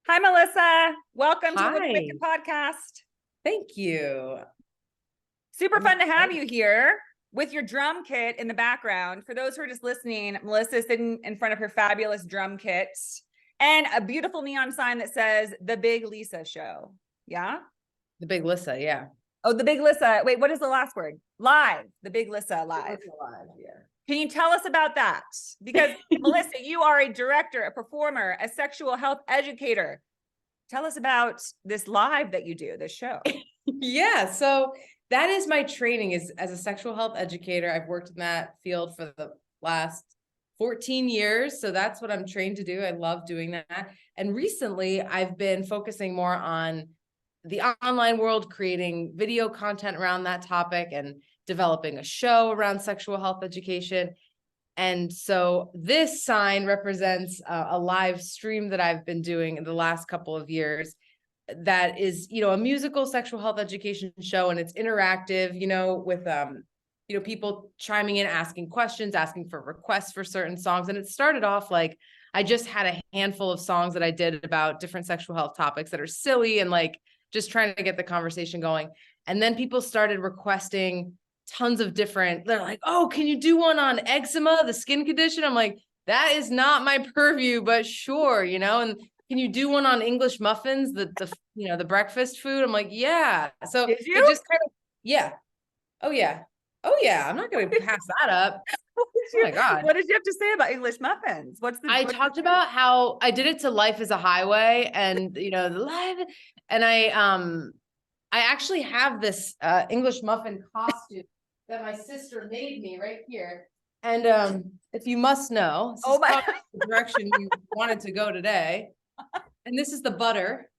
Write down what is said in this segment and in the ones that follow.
Hi, Melissa. Welcome to the Women Hi, Make It podcast. thank you. Super I'm fun to have excited. you here with your drum kit in the background. For those who are just listening, Melissa is sitting in front of her fabulous drum kit and a beautiful neon sign that says The Big Lisa Show. Yeah? The big Lissa, yeah. Oh, The Big Lisa. Wait, what is the last word? Live. The Big Lissa Big Live. Lissa Live, yeah. Can you tell us about that? Because Melissa, you are a director, a performer, a sexual health educator. Tell us about this live that you do, this show. Yeah, so that is my training is as a sexual health educator. I've worked in that field for the last 14 years, so that's what I'm trained to do. I love doing that. And recently, I've been focusing more on the online world, creating video content around that topic and developing a show around sexual health education. And so this sign represents a live stream that I've been doing in the last couple of years that is, a musical sexual health education show, and it's interactive, with people chiming in, asking questions, asking for requests for certain songs. And it started off like I just had a handful of songs that I did about different sexual health topics that are silly and like just trying to get the conversation going. And then people started requesting tons of different, they're like, oh, can you do one on eczema, the skin condition? I'm like, that is not my purview, but sure, and can you do one on English muffins, the breakfast food? I'm like, yeah. So Did it you? just kind of, yeah. Oh yeah. Oh yeah. I'm not going to pass that up. Oh my God. What did you have to say about English muffins? I What's the talked about how I did it to Life is a Highway and the live, and I actually have this English muffin costume that my sister made me right here. And if you must know, this Oh is my probably the direction you wanted to go today. And this is the butter.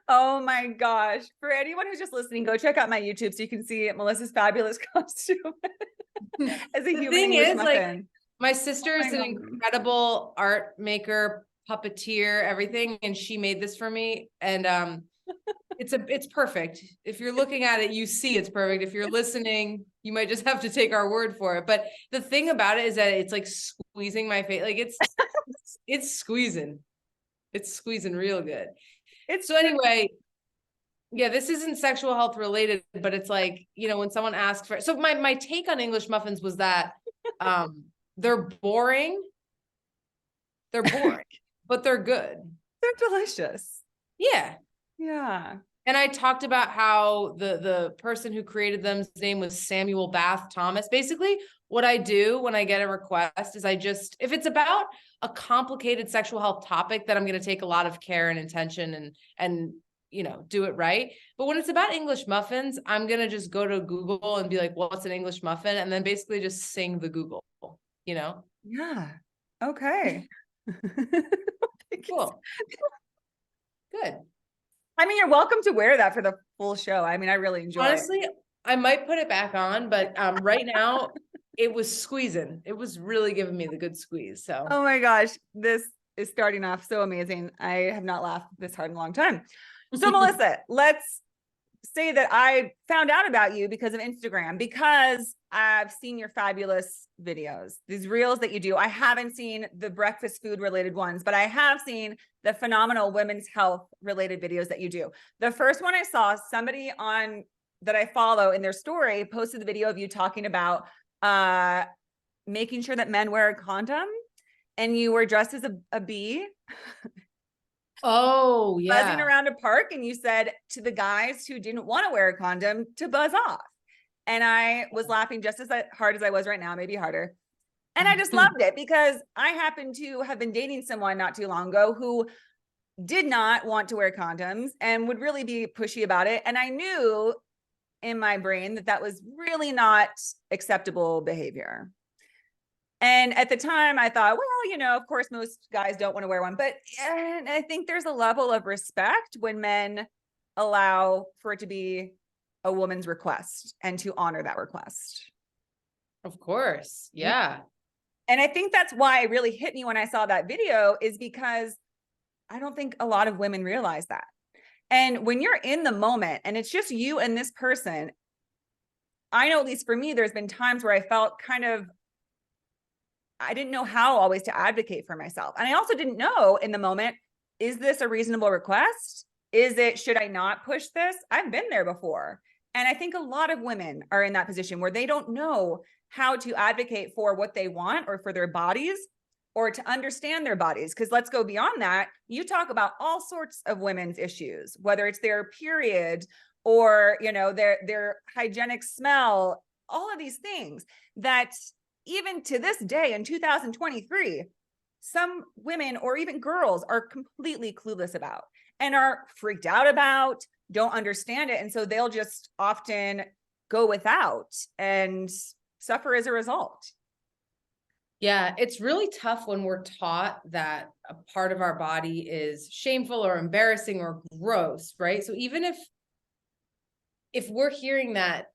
oh my gosh. For anyone who's just listening, go check out my YouTube so you can see Melissa's fabulous costume as a The human thing English is, like, muffin. my Oh sister my is an God. incredible art maker, puppeteer, everything, and she made this for me. And it's perfect. If you're looking at it, you see it's perfect. If you're listening, you might just have to take our word for it. But the thing about it is that it's like squeezing my face. Like it's squeezing. It's squeezing real good. It's So anyway, yeah, this isn't sexual health related, but it's like, when someone asks for, so my take on English muffins was that they're boring. They're boring, but they're good. they're delicious. Yeah. Yeah. And I talked about how the person who created them's name was Samuel Bath Thomas. Basically, what I do when I get a request is if it's about a complicated sexual health topic that I'm going to take a lot of care and attention and do it right. But when it's about English muffins, I'm going to just go to Google and be like, what's an English muffin? And then basically just sing the Google, you know? Yeah. Okay. Cool. Good. I mean, you're welcome to wear that for the full show. I mean, I really enjoy it. Honestly, I might put it back on, but right now it was squeezing. It was really giving me the good squeeze. So Oh my gosh, this is starting off so amazing. I have not laughed this hard in a long time. So, Melissa, let's say that I found out about you because of Instagram, because I've seen your fabulous videos, these reels that you do. I haven't seen the breakfast food related ones, but I have seen the phenomenal women's health related videos that you do. The first one I saw, somebody on that I follow in their story posted the video of you talking about making sure that men wear a condom, and you were dressed as a bee. oh Buzzing yeah. around a park, and you said to the guys who didn't want to wear a condom to buzz off. And I was laughing just as hard as I was right now, maybe harder. And I just loved it because I happen to have been dating someone not too long ago who did not want to wear condoms and would really be pushy about it. And I knew in my brain that that was really not acceptable behavior. And at the time I thought, well, of course, most guys don't want to wear one, but I think there's a level of respect when men allow for it to be a woman's request and to honor that request. Of course. Yeah. And I think that's why it really hit me when I saw that video, is because I don't think a lot of women realize that. And when you're in the moment and it's just you and this person, I know, at least for me, there's been times where I felt kind of I didn't know how always to advocate for myself. And I also didn't know in the moment, is this a reasonable request? Should I not push this? I've been there before. And I think a lot of women are in that position where they don't know how to advocate for what they want or for their bodies or to understand their bodies. Because let's go beyond that. You talk about all sorts of women's issues, whether it's their period or, their hygienic smell, all of these things that even to this day in 2023, some women or even girls are completely clueless about and are freaked out about, don't understand it. And so they'll just often go without and suffer as a result. Yeah, it's really tough when we're taught that a part of our body is shameful or embarrassing or gross, right? So even if we're hearing that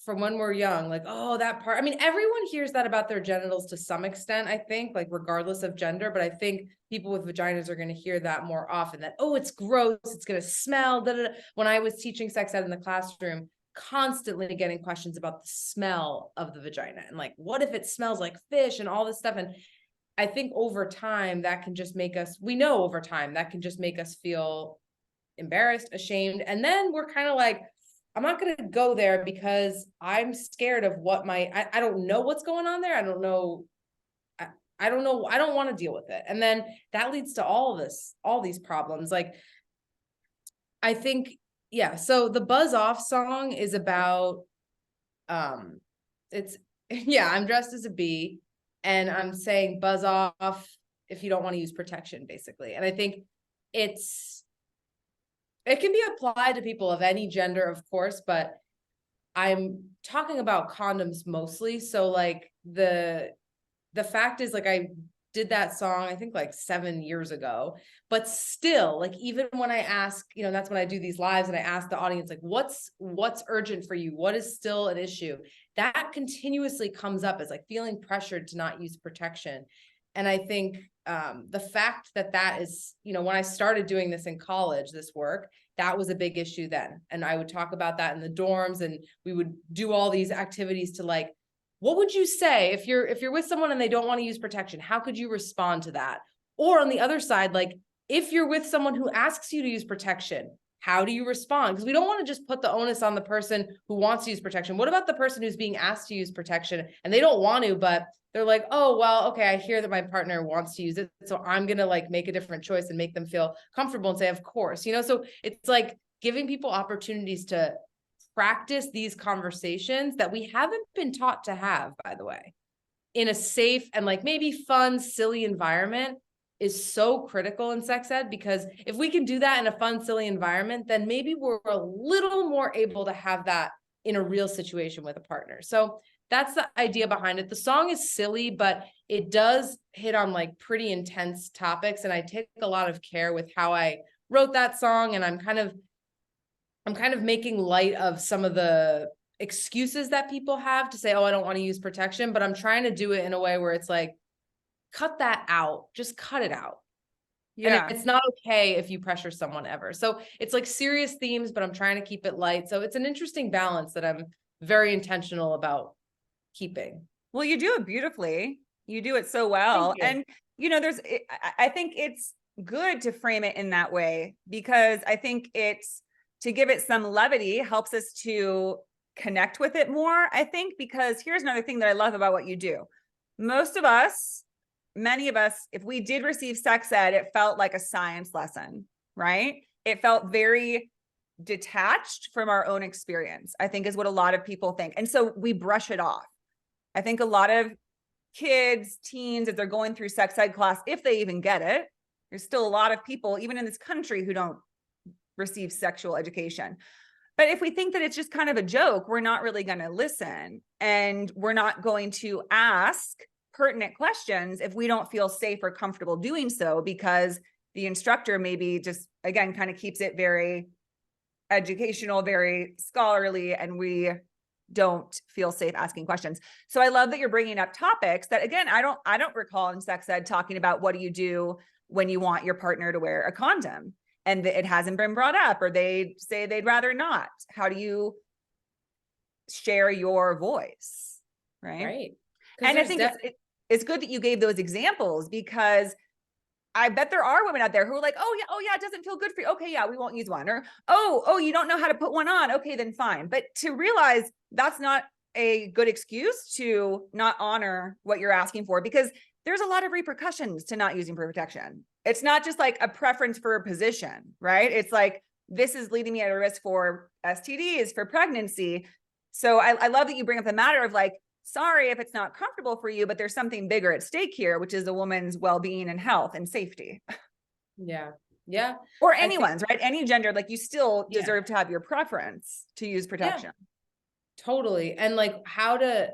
from when we're young, like, oh, that part, I mean, everyone hears that about their genitals to some extent, I think, like regardless of gender, but I think people with vaginas are going to hear that more often, that, oh, it's gross, it's going to smell. Da, da, da. When I was teaching sex ed in the classroom, constantly getting questions about the smell of the vagina and like, what if it smells like fish and all this stuff. And I think over time that can just make us, we know over time that can just make us feel embarrassed, ashamed. And then we're kind of like, I'm not going to go there because I'm scared of what I don't know what's going on there. I don't know. I don't know. I don't want to deal with it. And then that leads to all these problems. Like, I think, yeah. So the Buzz Off song is about, it's, yeah, I'm dressed as a bee and I'm saying buzz off if you don't want to use protection, basically. And I think it can be applied to people of any gender, of course, but I'm talking about condoms mostly. So like the fact is, like, I did that song, I think like 7 years ago, but still, like, even when I ask, that's when I do these lives and I ask the audience, like, what's urgent for you? What is still an issue? That continuously comes up as like feeling pressured to not use protection. And I think the fact that is, when I started doing this in college, this work, that was a big issue then. And I would talk about that in the dorms and we would do all these activities to like, what would you say if you're with someone and they don't want to use protection? How could you respond to that? Or on the other side, like if you're with someone who asks you to use protection, how do you respond? Because we don't want to just put the onus on the person who wants to use protection. What about the person who's being asked to use protection and they don't want to, but they're like, oh, well, okay, I hear that my partner wants to use it, so I'm going to like make a different choice and make them feel comfortable and say, of course, so it's like giving people opportunities to practice these conversations that we haven't been taught to have, by the way, in a safe and like maybe fun, silly environment is so critical in sex ed, because if we can do that in a fun, silly environment, then maybe we're a little more able to have that in a real situation with a partner. So that's the idea behind it. The song is silly, but it does hit on like pretty intense topics. And I take a lot of care with how I wrote that song. And I'm kind of making light of some of the excuses that people have to say, oh, I don't want to use protection, but I'm trying to do it in a way where it's like, cut that out, just cut it out. Yeah. And it's not okay if you pressure someone ever. So it's like serious themes, but I'm trying to keep it light. So it's an interesting balance that I'm very intentional about keeping. Well, you do it beautifully. You do it so well. And, I think it's good to frame it in that way, because I think it's to give it some levity helps us to connect with it more, I think, because here's another thing that I love about what you do. Many of us, if we did receive sex ed, it felt like a science lesson, right? It felt very detached from our own experience, I think, is what a lot of people think. And so we brush it off. I think a lot of kids, teens, if they're going through sex ed class, if they even get it, there's still a lot of people, even in this country, who don't receive sexual education. But if we think that it's just kind of a joke, we're not really going to listen, and we're not going to ask pertinent questions if we don't feel safe or comfortable doing so, because the instructor maybe just, again, kind of keeps it very educational, very scholarly, and we don't feel safe asking questions. So I love that you're bringing up topics that, again, I don't recall in sex ed talking about what do you do when you want your partner to wear a condom and it hasn't been brought up, or they say they'd rather not. How do you share your voice? Right. Right. And I think it's good that you gave those examples, because I bet there are women out there who are like, oh yeah, it doesn't feel good for you. Okay, yeah, we won't use one. Or, oh, you don't know how to put one on. Okay, then fine. But to realize that's not a good excuse to not honor what you're asking for, because there's a lot of repercussions to not using protection. It's not just like a preference for a position, right? It's like, this is leading me at a risk for STDs, for pregnancy. So I love that you bring up the matter of like, sorry if it's not comfortable for you, but there's something bigger at stake here, which is a woman's well-being and health and safety. Yeah. Yeah. Or I think, anyone's, right? Any gender, like you still Yeah. deserve to have your preference to use protection. totally. And like how to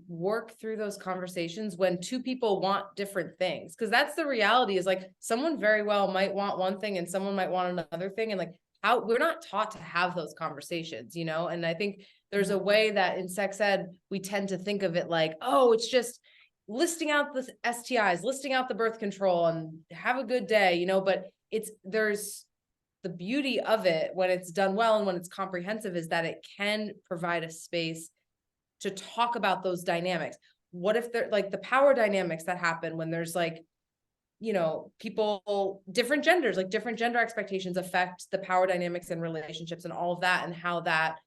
work through those conversations when two people want different things. Cause that's the reality, is like someone very well might want one thing and someone might want another thing. And like how we're not taught to have those conversations, you know? And I think there's a way that in sex ed, we tend to think of it like, oh, it's just listing out the STIs, listing out the birth control and have a good day, you know, but there's the beauty of it when it's done well and when it's comprehensive is that it can provide a space to talk about those dynamics. What if they're like the power dynamics that happen when there's like, you know, people, different genders, like different gender expectations affect the power dynamics and relationships and all of that, and how that,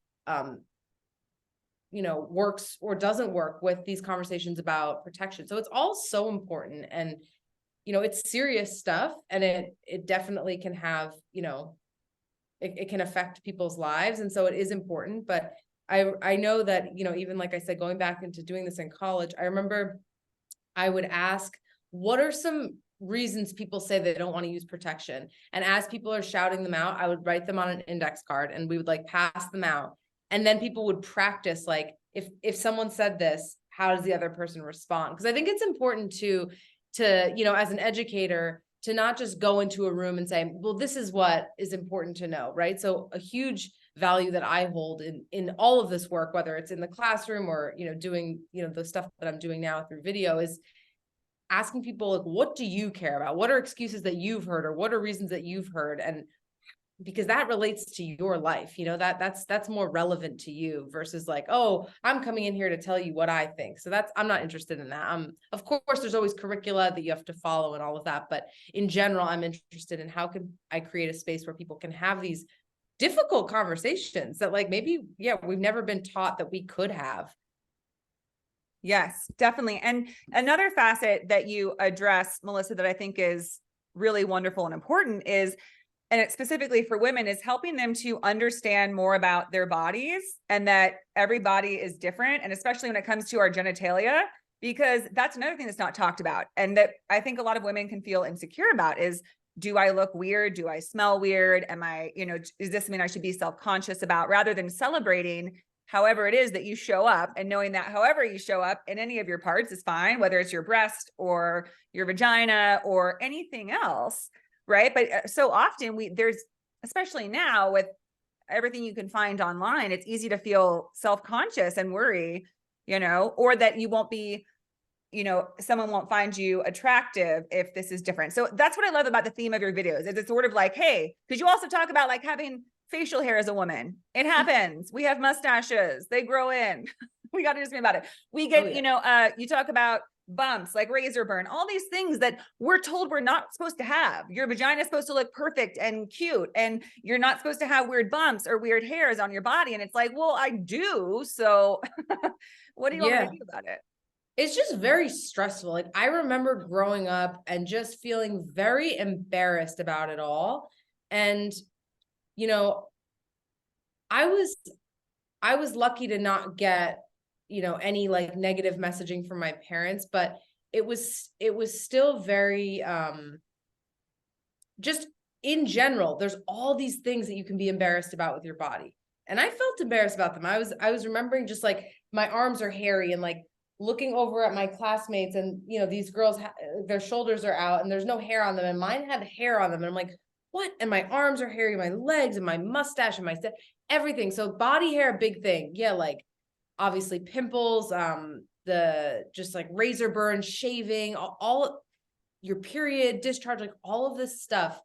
you know, works or doesn't work with these conversations about protection. So it's all so important, and, you know, it's serious stuff, and it definitely can have, you know, it can affect people's lives. And so it is important, but I know that, you know, even like I said, going back into doing this in college, I remember I would ask, what are some reasons people say they don't want to use protection? And as people are shouting them out, I would write them on an index card and we would like pass them out. And then people would practice, like, if someone said this, how does the other person respond? Because I think it's important to, you know, as an educator, to not just go into a room and say, well, this is what is important to know, right? So a huge value that I hold in all of this work, whether it's in the classroom or, you know, doing, you know, the stuff that I'm doing now through video, is asking people, like, what do you care about? What are excuses that you've heard, or what are reasons that you've heard? And because that relates to your life, you know, that's more relevant to you versus like, oh, I'm coming in here to tell you what I think. So I'm not interested in that. Of course, there's always curricula that you have to follow and all of that, but in general, I'm interested in how can I create a space where people can have these difficult conversations that, like, maybe, yeah, we've never been taught that we could have. Yes, definitely. And another facet that you address, Melissa, that I think is really wonderful and important is, and it's specifically for women, is helping them to understand more about their bodies, and that every body is different. And especially when it comes to our genitalia, because that's another thing that's not talked about. And that I think a lot of women can feel insecure about is, do I look weird? Do I smell weird? Am I, you know, is this something I should be self-conscious about, rather than celebrating however it is that you show up, and knowing that however you show up in any of your parts is fine, whether it's your breast or your vagina or anything else. Right. But so often there's, especially now with everything you can find online, it's easy to feel self-conscious and worry, you know, or that you won't be, you know, someone won't find you attractive if this is different. So that's what I love about the theme of your videos, is it's sort of like, hey, because you also talk about like having facial hair as a woman. It happens. We have mustaches. They grow in. We got to do something about it. We get, you know, you talk about bumps, like razor burn, all these things that we're told we're not supposed to have. Your vagina is supposed to look perfect and cute, and you're not supposed to have weird bumps or weird hairs on your body. And it's like, well, I do. So what do you want me to do about it? It's just very stressful. Like, I remember growing up and just feeling very embarrassed about it all. And, you know, I was lucky to not get, you know, any like negative messaging from my parents, but it was still very, just in general, there's all these things that you can be embarrassed about with your body. And I felt embarrassed about them. I was remembering just like my arms are hairy, and like looking over at my classmates, and, you know, these girls, their shoulders are out and there's no hair on them, and mine had hair on them. And I'm like, what? And my arms are hairy, my legs and my mustache and everything. So body hair, big thing. Yeah. Like obviously pimples, the just like razor burn, shaving, all your period, discharge, like all of this stuff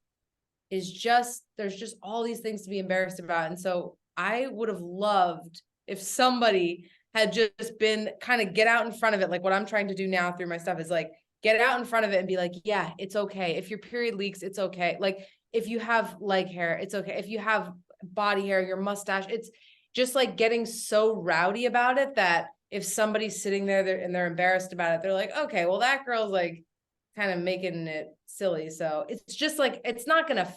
is just, there's just all these things to be embarrassed about. And so I would have loved if somebody had just been kind of get out in front of it. Like what I'm trying to do now through my stuff is like, get out in front of it and be like, yeah, it's okay. If your period leaks, it's okay. Like if you have leg hair, it's okay. If you have body hair, your mustache, it's just like getting so rowdy about it that if somebody's sitting there and they're embarrassed about it, they're like, okay, well, that girl's like kind of making it silly. So it's just like, it's not going to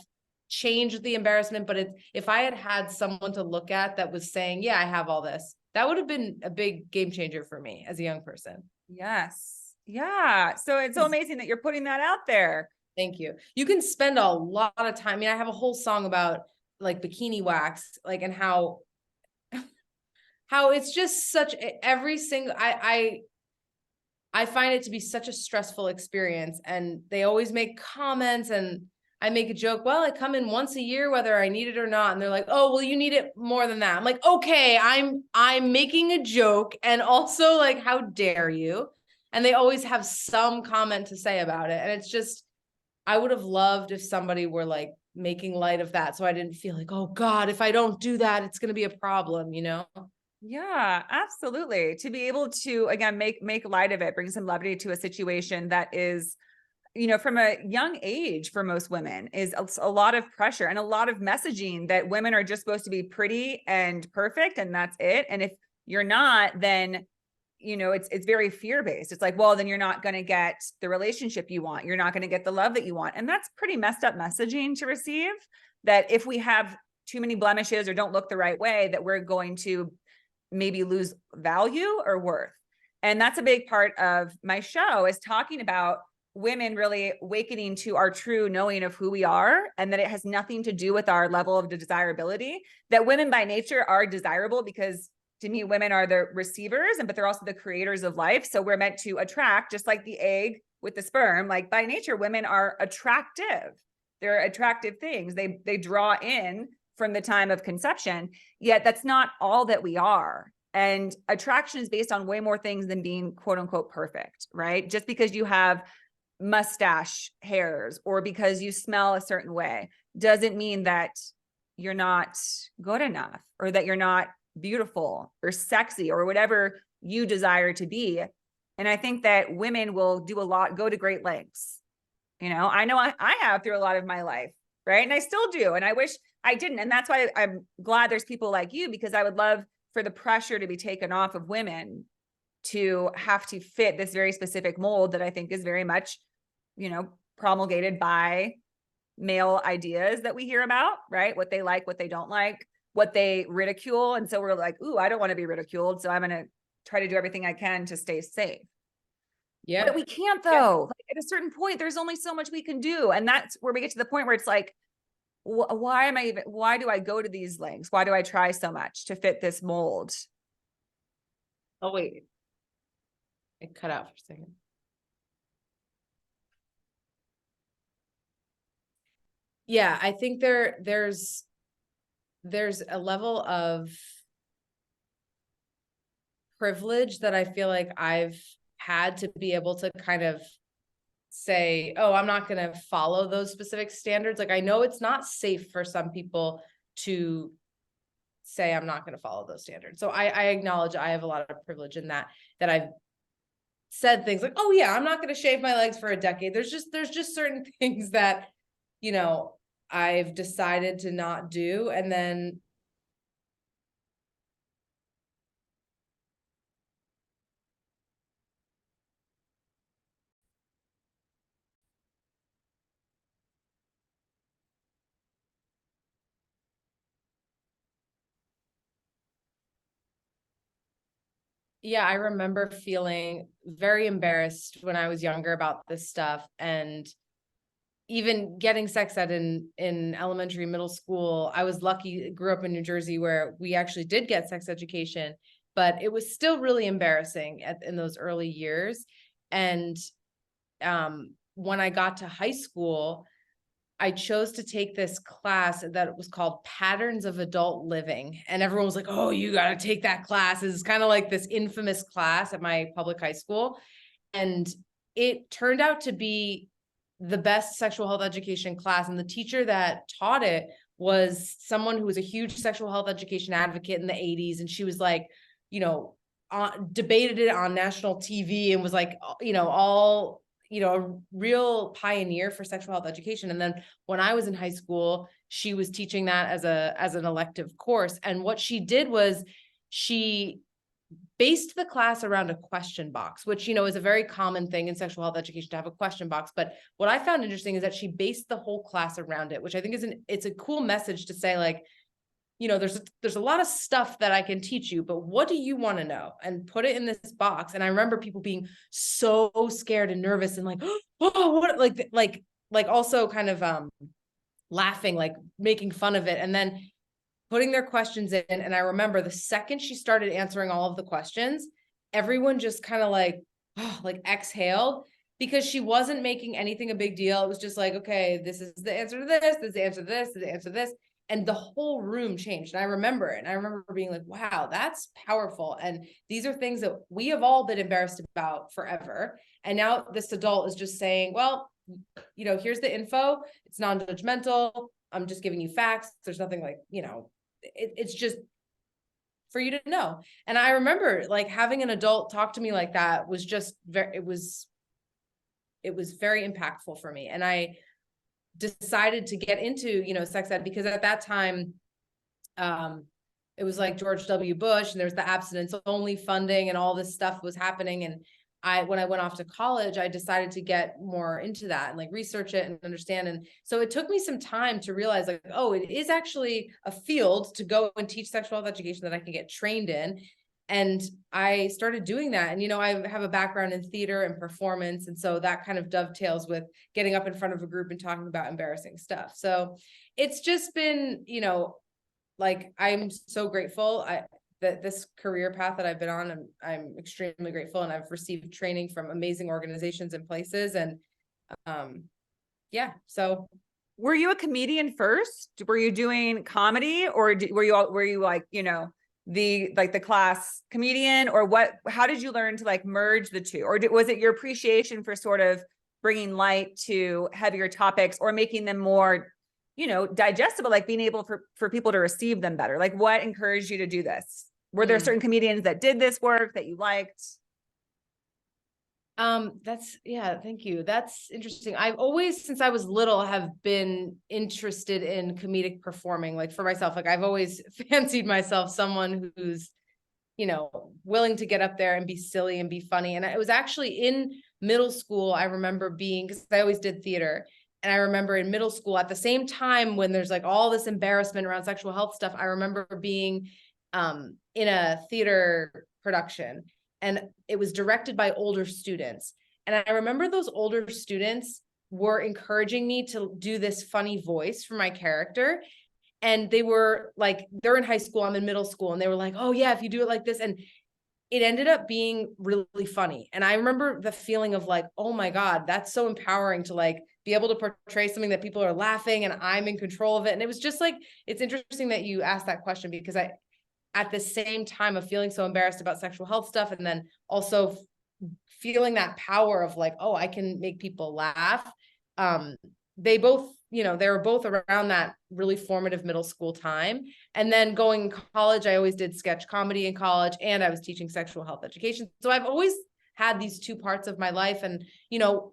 change the embarrassment, but if I had had someone to look at that was saying, yeah, I have all this, that would have been a big game changer for me as a young person. Yes. Yeah. So it's so amazing that you're putting that out there. Thank you. You can spend a lot of time. I mean, I have a whole song about like bikini wax, like, and how it's just such every single, I find it to be such a stressful experience, and they always make comments, and I make a joke, well, I come in once a year, whether I need it or not. And they're like, oh, well, you need it more than that. I'm like, okay, I'm making a joke. And also like, how dare you? And they always have some comment to say about it. And it's just, I would have loved if somebody were like making light of that. So I didn't feel like, oh God, if I don't do that, it's going to be a problem, you know? Yeah, absolutely. To be able to, again, make light of it, bring some levity to a situation that is, you know, from a young age for most women is a lot of pressure and a lot of messaging that women are just supposed to be pretty and perfect and that's it. And if you're not, then, you know, it's very fear-based. It's like, well, then you're not going to get the relationship you want. You're not going to get the love that you want. And that's pretty messed up messaging to receive, that if we have too many blemishes or don't look the right way, that we're going to maybe lose value or worth. And that's a big part of my show, is talking about women really awakening to our true knowing of who we are, and that it has nothing to do with our level of desirability, that women by nature are desirable because to me, women are the receivers, but they're also the creators of life. So we're meant to attract, just like the egg with the sperm. Like by nature, women are attractive. They're attractive things. They draw in from the time of conception, yet that's not all that we are. And attraction is based on way more things than being quote unquote perfect, right? Just because you have mustache hairs or because you smell a certain way doesn't mean that you're not good enough or that you're not beautiful or sexy or whatever you desire to be. And I think that women will do a lot, go to great lengths. You know I have through a lot of my life, right? And I still do. And I wish I didn't. And that's why I'm glad there's people like you, because I would love for the pressure to be taken off of women to have to fit this very specific mold that I think is very much, you know, promulgated by male ideas that we hear about, right? What they like, what they don't like, what they ridicule. And so we're like, ooh, I don't want to be ridiculed. So I'm going to try to do everything I can to stay safe. Yeah. But we can't though. Like, at a certain point, there's only so much we can do. And that's where we get to the point where it's like, why do I go to these lengths? Why do I try so much to fit this mold? Oh, wait. It cut out for a second. Yeah, I think there's a level of privilege that I feel like I've had to be able to kind of say, oh, I'm not going to follow those specific standards. Like I know it's not safe for some people to say I'm not going to follow those standards. So I acknowledge I have a lot of privilege in that I've said things like, oh yeah, I'm not going to shave my legs for a decade. There's just certain things that, you know, I've decided to not do. And then yeah, I remember feeling very embarrassed when I was younger about this stuff, and even getting sex ed in elementary, middle school. I was lucky, grew up in New Jersey where we actually did get sex education, but it was still really embarrassing in those early years. And when I got to high school, I chose to take this class that was called Patterns of Adult Living. And everyone was like, oh, you got to take that class. It's kind of like this infamous class at my public high school. And it turned out to be the best sexual health education class. And the teacher that taught it was someone who was a huge sexual health education advocate in the 80s. And she was like, you know, debated it on national TV and was like, all, a real pioneer for sexual health education. And then when I was in high school, she was teaching that as an elective course. And what she did was she based the class around a question box, which, is a very common thing in sexual health education to have a question box. But what I found interesting is that she based the whole class around it, which I think it's a cool message to say, like, there's a lot of stuff that I can teach you, but what do you want to know? And put it in this box. And I remember people being so scared and nervous and like, oh, what, like also kind of laughing, like making fun of it. And then putting their questions in. And I remember the second she started answering all of the questions, everyone just kind of like exhaled, because she wasn't making anything a big deal. It was just like, okay, this is the answer to this, this is the answer to this, this is the answer to this. And the whole room changed. And I remember it. And I remember being like, wow, that's powerful. And these are things that we have all been embarrassed about forever. And now this adult is just saying, well, here's the info. It's non-judgmental. I'm just giving you facts. There's nothing like, it's just for you to know. And I remember like having an adult talk to me like that was just it was very impactful for me. And I decided to get into, sex ed, because at that time, it was like George W. Bush, and there's the abstinence only funding and all this stuff was happening. And when I went off to college, I decided to get more into that and like research it and understand. And so it took me some time to realize like, oh, it is actually a field to go and teach sexual health education that I can get trained in. And I started doing that. And, I have a background in theater and performance. And so that kind of dovetails with getting up in front of a group and talking about embarrassing stuff. So it's just been, like, I'm so grateful that this career path that I've been on, I'm extremely grateful. And I've received training from amazing organizations and places. And yeah, so. Were you a comedian first? Were you doing comedy, or were you like, the class comedian, or what? How did you learn to like merge the two? Or was it your appreciation for sort of bringing light to heavier topics, or making them more, digestible, like being able for people to receive them better? Like, what encouraged you to do this? Were there certain comedians that did this work that you liked? Thank you. That's interesting. I've always, since I was little, have been interested in comedic performing, like for myself. Like I've always fancied myself someone who's, willing to get up there and be silly and be funny. And it was actually in middle school, I remember because I always did theater. And I remember in middle school, at the same time when there's like all this embarrassment around sexual health stuff, I remember being in a theater production, and it was directed by older students. And I remember those older students were encouraging me to do this funny voice for my character. And they were like, they're in high school, I'm in middle school. And they were like, oh yeah, if you do it like this. And it ended up being really funny. And I remember the feeling of like, oh my God, that's so empowering to like be able to portray something that people are laughing and I'm in control of it. And it was just like, it's interesting that you asked that question, because at the same time of feeling so embarrassed about sexual health stuff, and then also feeling that power of like, oh, I can make people laugh. They both, they were both around that really formative middle school time. And then going to college, I always did sketch comedy in college, and I was teaching sexual health education. So I've always had these two parts of my life. And,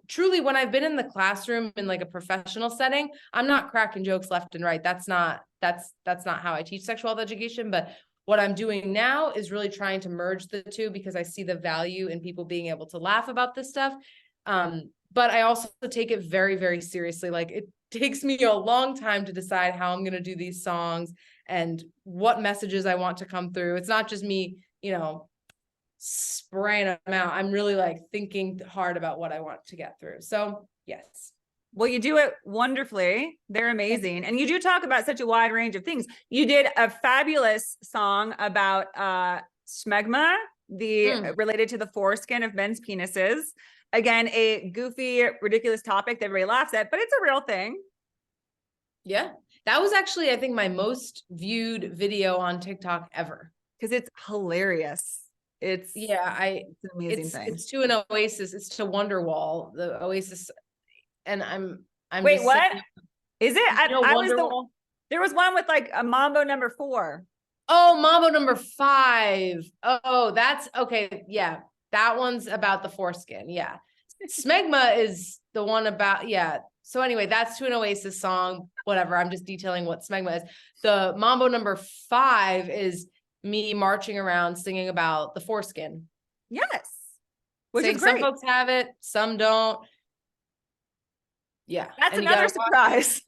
truly when I've been in the classroom in like a professional setting, I'm not cracking jokes left and right. That's not how I teach sexual health education. But what I'm doing now is really trying to merge the two, because I see the value in people being able to laugh about this stuff. But I also take it very, very seriously. Like it takes me a long time to decide how I'm going to do these songs and what messages I want to come through. It's not just me, spraying them out. I'm really like thinking hard about what I want to get through. So yes. Well, you do it wonderfully. They're amazing. And you do talk about such a wide range of things. You did a fabulous song about smegma, related to the foreskin of men's penises. Again, a goofy, ridiculous topic that everybody laughs at, but it's a real thing. Yeah. That was actually, I think, my most viewed video on TikTok ever. Because it's hilarious. It's an amazing thing. It's to an Oasis. It's to Wonderwall, the Oasis. And I'm wait, what? Is it? There was one with like a Mambo number 4. Oh, Mambo number 5. Oh, that's okay. Yeah. That one's about the foreskin. Yeah. Smegma is the one about, yeah. So anyway, that's to an Oasis song, whatever. I'm just detailing what Smegma is. The Mambo number 5 is me marching around singing about the foreskin. Yes. Which Saying is some great. folks have it, some don't. Yeah. That's And you another gotta watch. surprise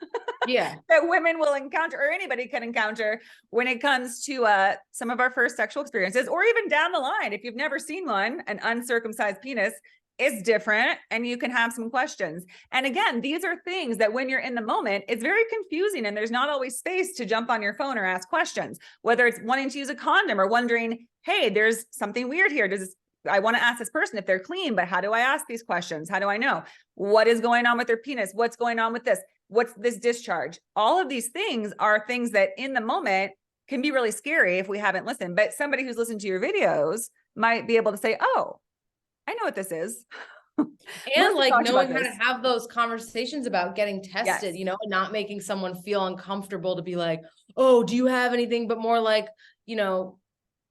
Yeah. that women will encounter, or anybody can encounter, when it comes to some of our first sexual experiences, or even down the line. If you've never seen one, an uncircumcised penis is different, and you can have some questions. And again, these are things that when you're in the moment, it's very confusing, and there's not always space to jump on your phone or ask questions, whether it's wanting to use a condom or wondering, hey, there's something weird here. I want to ask this person if they're clean, but how do I ask these questions? How do I know what is going on with their penis? What's going on with this? What's this discharge? All of these things are things that in the moment can be really scary if we haven't listened, but somebody who's listened to your videos might be able to say, oh, I know what this is. And like knowing how this. to have those conversations about getting tested, Yes. you know, and not making someone feel uncomfortable to be like, oh, do you have anything? But more like, you know,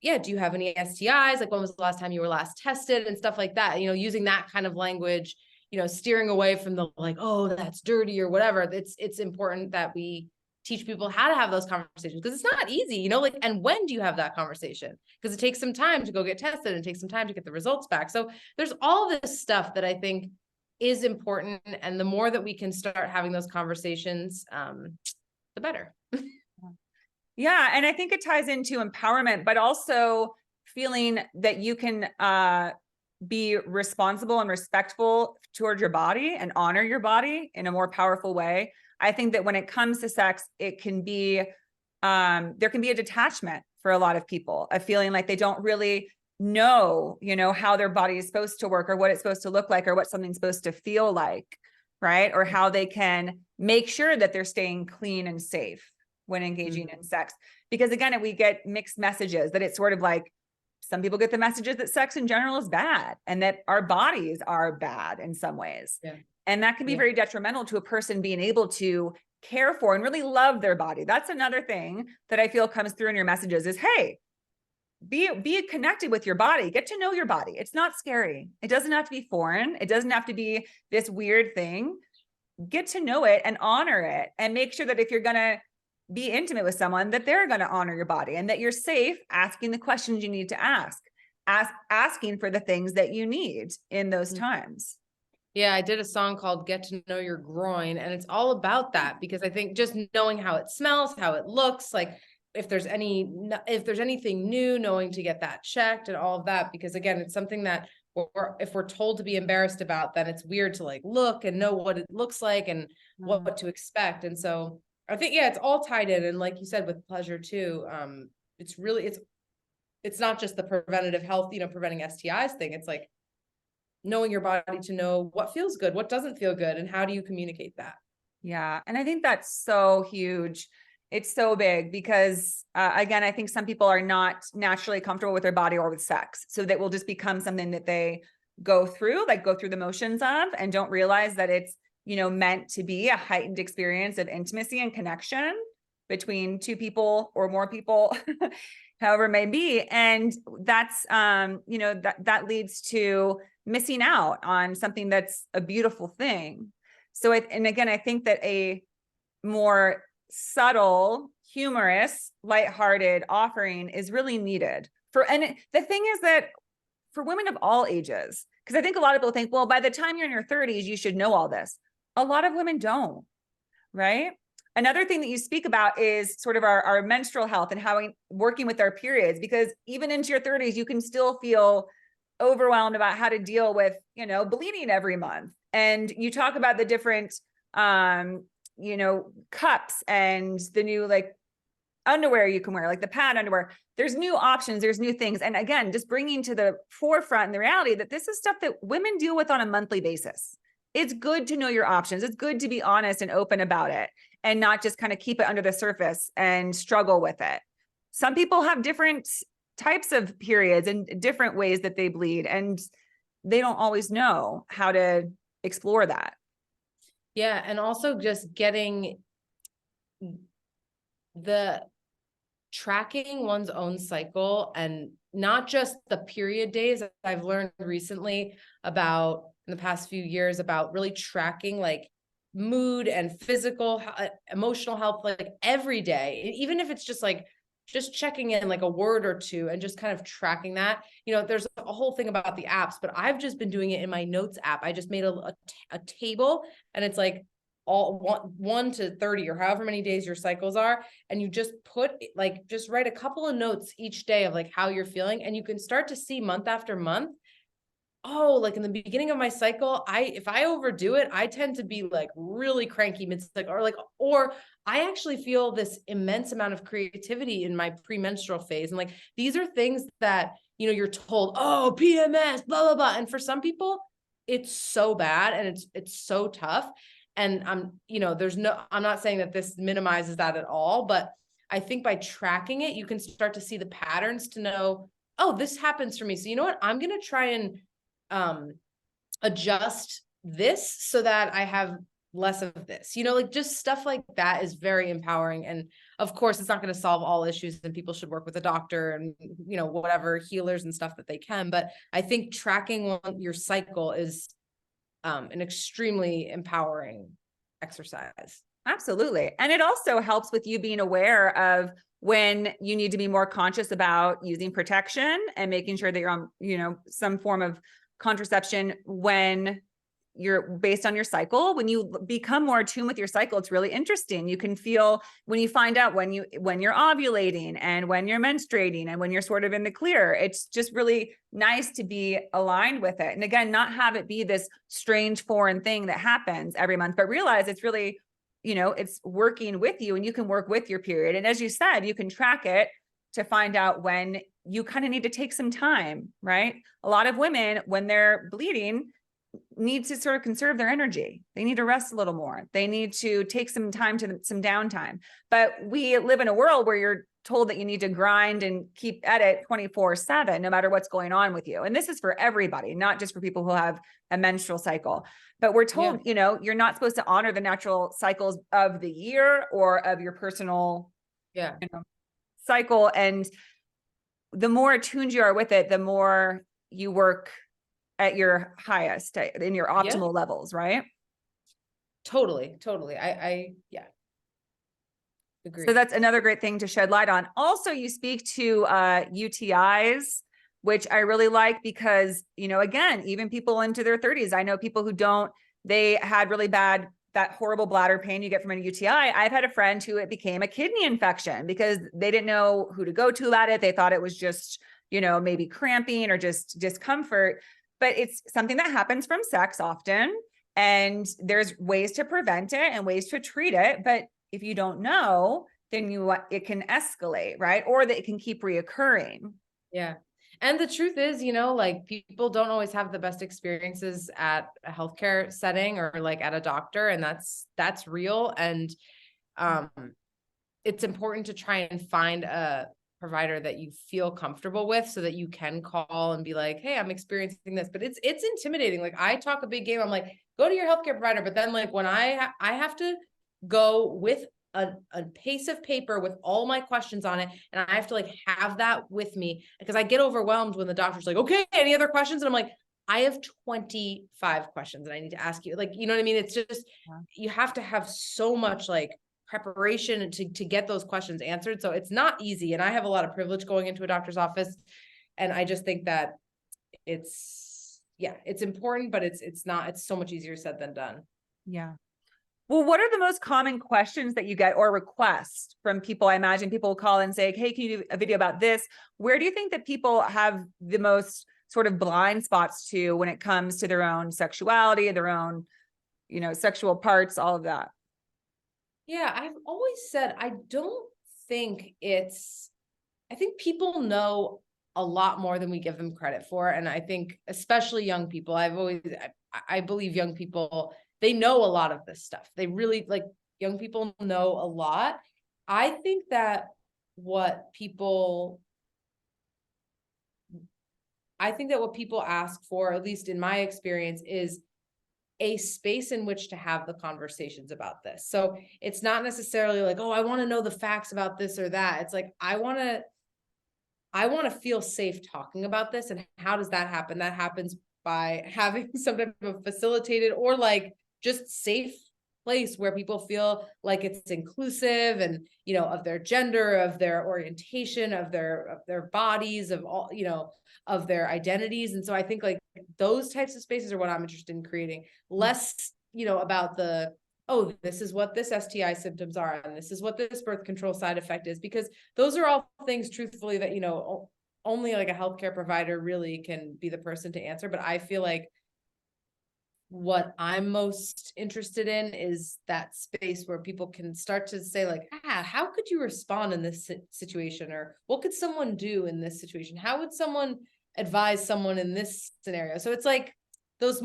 yeah, do you have any STIs? Like, when was the last time you were last tested and stuff like that? You know, using that kind of language, you know, steering away from the like, oh, that's dirty or whatever. It's important that we teach people how to have those conversations, because it's not easy, you know, like, and when do you have that conversation? Because it takes some time to go get tested and take some time to get the results back. So there's all this stuff that I think is important. And the more that we can start having those conversations, the better. Yeah. And I think it ties into empowerment, but also feeling that you can be responsible and respectful towards your body and honor your body in a more powerful way. I think that when it comes to sex, it can be, there can be a detachment for a lot of people, a feeling like they don't really know, you know, how their body is supposed to work, or what it's supposed to look like, or what something's supposed to feel like, right? Or how they can make sure that they're staying clean and safe when engaging in sex. Because again, we get mixed messages that it's sort of like, some people get the messages that sex in general is bad and that our bodies are bad in some ways. Yeah. And that can be very detrimental to a person being able to care for and really love their body. That's another thing that I feel comes through in your messages is, hey, be connected with your body, get to know your body. It's not scary. It doesn't have to be foreign. It doesn't have to be this weird thing. Get to know it and honor it, and make sure that if you're going to be intimate with someone, that they're going to honor your body, and that you're safe asking the questions you need to asking for the things that you need in those times. Yeah, I did a song called Get to Know Your Groin, and it's all about that, because I think just knowing how it smells, how it looks, like if there's anything new, knowing to get that checked and all of that, because again, it's something that if we're told to be embarrassed about, then it's weird to like look and know what it looks like and what to expect. And so I think, yeah, it's all tied in. And like you said, with pleasure too, it's really, it's not just the preventative health, you know, preventing STIs thing. It's like knowing your body to know what feels good, what doesn't feel good, and how do you communicate that? Yeah. And I think that's so huge. It's so big because, again, I think some people are not naturally comfortable with their body or with sex. So that will just become something that they go through the motions of, and don't realize that it's, you know, meant to be a heightened experience of intimacy and connection between two people or more people, however it may be. And that's, you know, that leads to missing out on something that's a beautiful thing. So, and again, I think that a more subtle, humorous, lighthearted offering is really needed and the thing is that for women of all ages, because I think a lot of people think, well, by the time you're in your 30s, you should know all this. A lot of women don't, right? Another thing that you speak about is sort of our menstrual health and how working with our periods, because even into your 30s, you can still feel overwhelmed about how to deal with, you know, bleeding every month. And you talk about the different, you know, cups and the new like underwear you can wear, like the pad underwear. There's new options, there's new things. And again, just bringing to the forefront the reality that this is stuff that women deal with on a monthly basis. It's good to know your options. It's good to be honest and open about it, and not just kind of keep it under the surface and struggle with it. Some people have different types of periods and different ways that they bleed, and they don't always know how to explore that. Yeah. And also just getting the tracking one's own cycle, and not just the period days. I've learned recently about, in the past few years, about really tracking like mood and physical, emotional health, like every day, even if it's just like just checking in like a word or two and just kind of tracking that. There's a whole thing about the apps, but I've just been doing it in my notes app. I just made a table, and it's like all 1 to 30 or however many days your cycles are. And you just put like, just write a couple of notes each day of like how you're feeling. And you can start to see month after month, oh, like in the beginning of my cycle, if I overdo it, I tend to be like really cranky mid-cycle, or I actually feel this immense amount of creativity in my premenstrual phase. And like, these are things that, you're told, oh, PMS, blah, blah, blah. And for some people, it's so bad and it's so tough. And I'm not saying that this minimizes that at all, but I think by tracking it, you can start to see the patterns to know, oh, this happens for me. So you know what? I'm going to try and adjust this so that I have less of this, like just stuff like that is very empowering. And of course, it's not going to solve all issues, and people should work with a doctor and, whatever healers and stuff that they can. But I think tracking your cycle is an extremely empowering exercise. Absolutely. And it also helps with you being aware of when you need to be more conscious about using protection and making sure that you're on, some form of contraception when you're based on your cycle. When you become more attuned with your cycle, it's really interesting. You can feel when you find out when you're ovulating and when you're menstruating and when you're sort of in the clear. It's just really nice to be aligned with it. And again, not have it be this strange foreign thing that happens every month, but realize it's really, it's working with you, and you can work with your period. And as you said, you can track it to find out when you kind of need to take some time, right? A lot of women, when they're bleeding, need to sort of conserve their energy. They need to rest a little more. They need to take some time to some downtime. But we live in a world where you're told that you need to grind and keep at it 24/7, no matter what's going on with you. And this is for everybody, not just for people who have a menstrual cycle. But we're told, you're not supposed to honor the natural cycles of the year or of your personal cycle. And the more attuned you are with it, the more you work at your highest, in your optimal levels, right? Totally. I agree. So that's another great thing to shed light on. Also, you speak to UTIs, which I really like because, again, even people into their 30s, I know people who they had really bad, that horrible bladder pain you get from a UTI. I've had a friend who it became a kidney infection because they didn't know who to go to about it. They thought it was just, maybe cramping or just discomfort, but it's something that happens from sex often. And there's ways to prevent it and ways to treat it. But if you don't know, then it can escalate, right? Or that it can keep reoccurring. Yeah. And the truth is, like people don't always have the best experiences at a healthcare setting or like at a doctor. And that's real. And it's important to try and find a provider that you feel comfortable with so that you can call and be like, hey, I'm experiencing this. But it's intimidating. Like I talk a big game. I'm like, go to your healthcare provider. But then like when I have to go with a piece of paper with all my questions on it, and I have to like have that with me because I get overwhelmed when the doctor's like, okay, any other questions? And I'm like, I have 25 questions that I need to ask you. Like, you know what I mean? It's just, you have to have so much like preparation to get those questions answered. So it's not easy. And I have a lot of privilege going into a doctor's office. And I just think that it's important, but it's so much easier said than done. Yeah. Well, what are the most common questions that you get or requests from people? I imagine people will call and say, hey, can you do a video about this? Where do you think that people have the most sort of blind spots to when it comes to their own sexuality, their own, sexual parts, all of that? Yeah, I've always said, I think people know a lot more than we give them credit for. And I think especially young people, I believe young people, they know a lot of this stuff. They really young people know a lot. I think that what people ask for, at least in my experience, is a space in which to have the conversations about this. So it's not necessarily like, oh, I want to know the facts about this or that. It's like, I want to feel safe talking about this. And how does that happen? That happens by having some type of facilitated or like just safe place where people feel like it's inclusive and, you know, of their gender, of their orientation, of their bodies, of all, you know, of their identities. And so I think like those types of spaces are what I'm interested in creating, less, you know, about the, oh, this is what this STI symptoms are, and this is what this birth control side effect is, because those are all things truthfully that, you know, only like a healthcare provider really can be the person to answer. But I feel like what I'm most interested in is that space where people can start to say like, how could you respond in this situation? Or what could someone do in this situation? How would someone advise someone in this scenario? So it's like those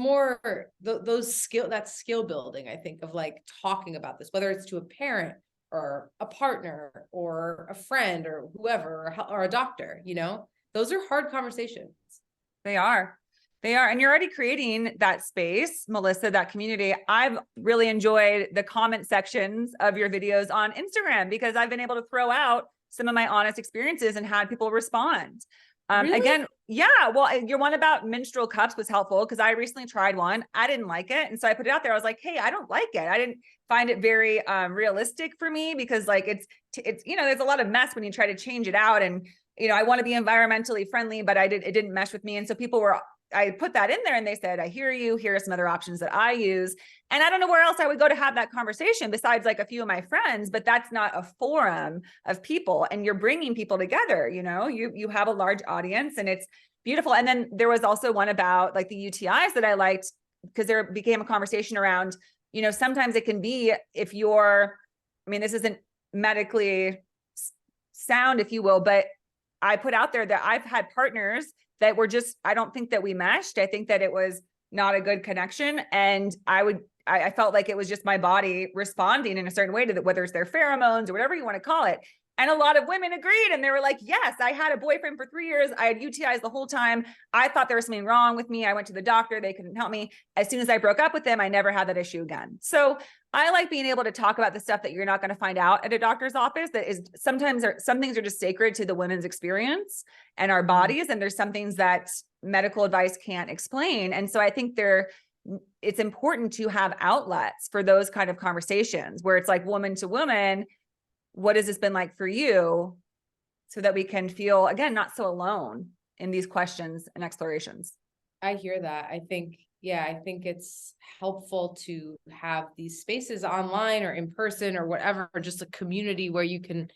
skill building, I think, of like talking about this, whether it's to a parent or a partner or a friend or whoever, or a doctor, you know, those are hard conversations. They are. They are. And you're already creating that space, Melissa, that community. I've really enjoyed the comment sections of your videos on Instagram because I've been able to throw out some of my honest experiences and had people respond. Really? Again, yeah, well, your one about menstrual cups was helpful because I recently tried one. I didn't like it. And so I put it out there. I was like, hey, I don't like it. I didn't find it very realistic for me because like it's, you know, there's a lot of mess when you try to change it out. And, you know, I want to be environmentally friendly, but it didn't mesh with me. And so people were, I put that in there and they said, I hear you. Here are some other options that I use. And I don't know where else I would go to have that conversation besides like a few of my friends, but that's not a forum of people. And you're bringing people together, you know, you have a large audience and it's beautiful. And then there was also one about like the UTIs that I liked because there became a conversation around, you know, sometimes it can be if you're, I mean, this isn't medically sound, if you will, but I put out there that I've had partners that were just, I don't think that we meshed. I think that it was not a good connection. And I felt like it was just my body responding in a certain way to that, whether it's their pheromones or whatever you want to call it. And a lot of women agreed. And they were like, yes, I had a boyfriend for 3 years. I had UTIs the whole time. I thought there was something wrong with me. I went to the doctor. They couldn't help me. As soon as I broke up with them, I never had that issue again. So I like being able to talk about the stuff that you're not going to find out at a doctor's office. That is sometimes some things are just sacred to the women's experience and our bodies. And there's some things that medical advice can't explain. And so I think it's important to have outlets for those kind of conversations where it's like woman to woman. What has this been like for you? So that we can feel, again, not so alone in these questions and explorations. I hear that. I think it's helpful to have these spaces online or in person or whatever, or just a community where you can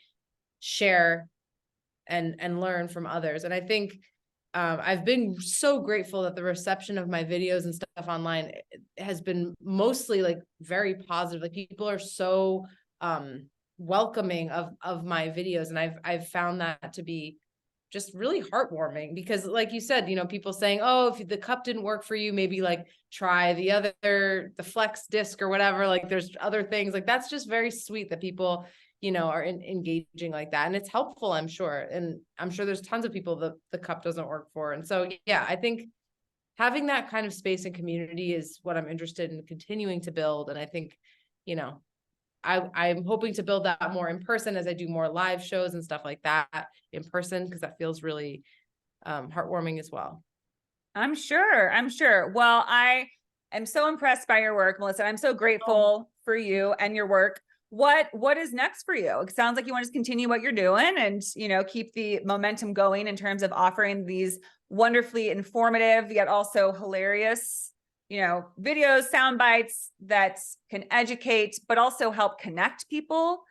share and learn from others. And I think I've been so grateful that the reception of my videos and stuff online has been mostly like very positive. Like people are so welcoming of my videos. And I've found that to be just really heartwarming because like you said, you know, people saying, oh, if the cup didn't work for you, maybe like try the flex disc or whatever. Like there's other things like that's just very sweet that people, you know, are engaging like that. And it's helpful, I'm sure. And I'm sure there's tons of people that the cup doesn't work for. And so, yeah, I think having that kind of space and community is what I'm interested in continuing to build. And I think, you know, I'm hoping to build that more in person as I do more live shows and stuff like that in person, because that feels really heartwarming as well. I'm sure. Well, I am so impressed by your work, Melissa. I'm so grateful for you and your work. What is next for you? It sounds like you want to continue what you're doing and, you know, keep the momentum going in terms of offering these wonderfully informative yet also hilarious, you know, videos, sound bites that can educate, but also help connect people.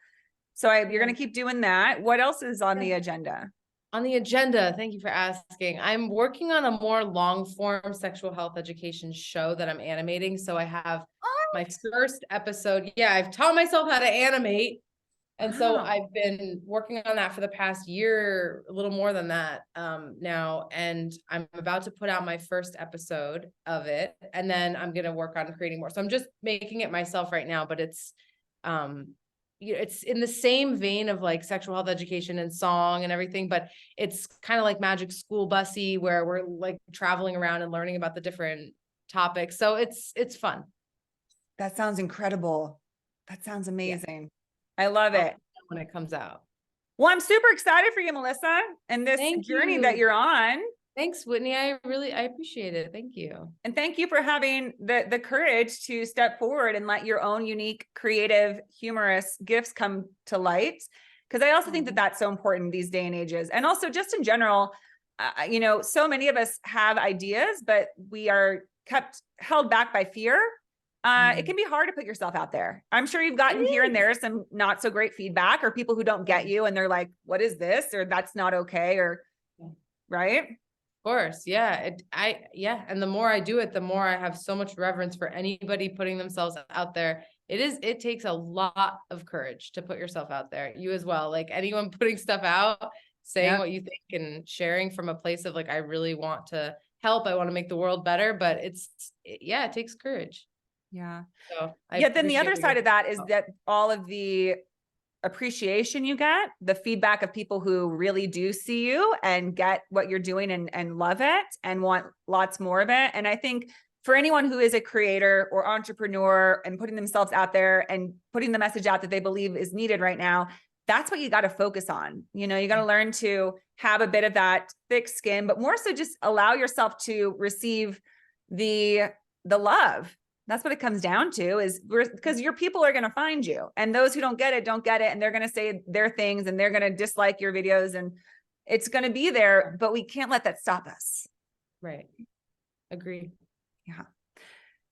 So you're going to keep doing that. What else is on the agenda? On the agenda, thank you for asking. I'm working on a more long form sexual health education show that I'm animating. So I have my first episode. Yeah, I've taught myself how to animate. And so I've been working on that for the past year, a little more than that now. And I'm about to put out my first episode of it. And then I'm going to work on creating more. So I'm just making it myself right now, but it's in the same vein of like sexual health education and song and everything, but it's kind of like Magic School Bussy where we're like traveling around and learning about the different topics. So it's fun. That sounds incredible. That sounds Yeah. amazing. I love I'll it. let you know when it comes out. Well, I'm super excited for you, Melissa, and this Thank journey you. that you're on. Thanks, Whitney. I appreciate it. Thank you. And thank you for having the courage to step forward and let your own unique, creative, humorous gifts come to light. Because I also think that that's so important these day and ages. And also just in general, you know, so many of us have ideas, but we are held back by fear. It can be hard to put yourself out there. I'm sure you've gotten here and there some not so great feedback, or people who don't get you and they're like, what is this? Or that's not okay. Or right. Of course. Yeah. And the more I do it, the more I have so much reverence for anybody putting themselves out there. It takes a lot of courage to put yourself out there. You as well. Like anyone putting stuff out, saying what you think and sharing from a place of like, I really want to help. I want to make the world better, but it takes courage. Yeah. So Then the other side of that is that all of the appreciation you get, the feedback of people who really do see you and get what you're doing and love it and want lots more of it. And I think for anyone who is a creator or entrepreneur and putting themselves out there and putting the message out that they believe is needed right now, that's what you got to focus on. You know, you got to learn to have a bit of that thick skin, but more so just allow yourself to receive the love. That's what it comes down to, is because your people are going to find you, and those who don't get it, and they're going to say their things and they're going to dislike your videos, and it's going to be there, but we can't let that stop us. Right. Agree. Yeah.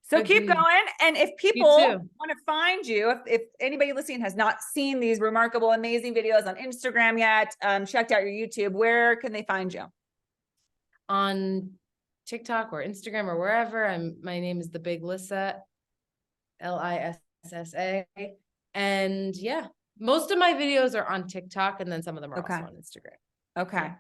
So keep going. And if people want to find you, if anybody listening has not seen these remarkable, amazing videos on Instagram yet, checked out your YouTube, where can they find you? On TikTok or Instagram or wherever. My name is The Big Lissa, Lissa. And yeah, most of my videos are on TikTok, and then some of them are also on Instagram. Okay. Yeah.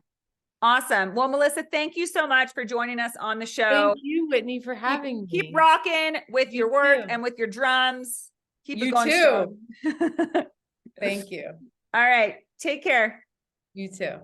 Awesome. Well, Melissa, thank you so much for joining us on the show. Thank you, Whitney, for having me. Keep rocking with your work and with your drums. Keep it going strong. Thank you. All right. Take care. You too.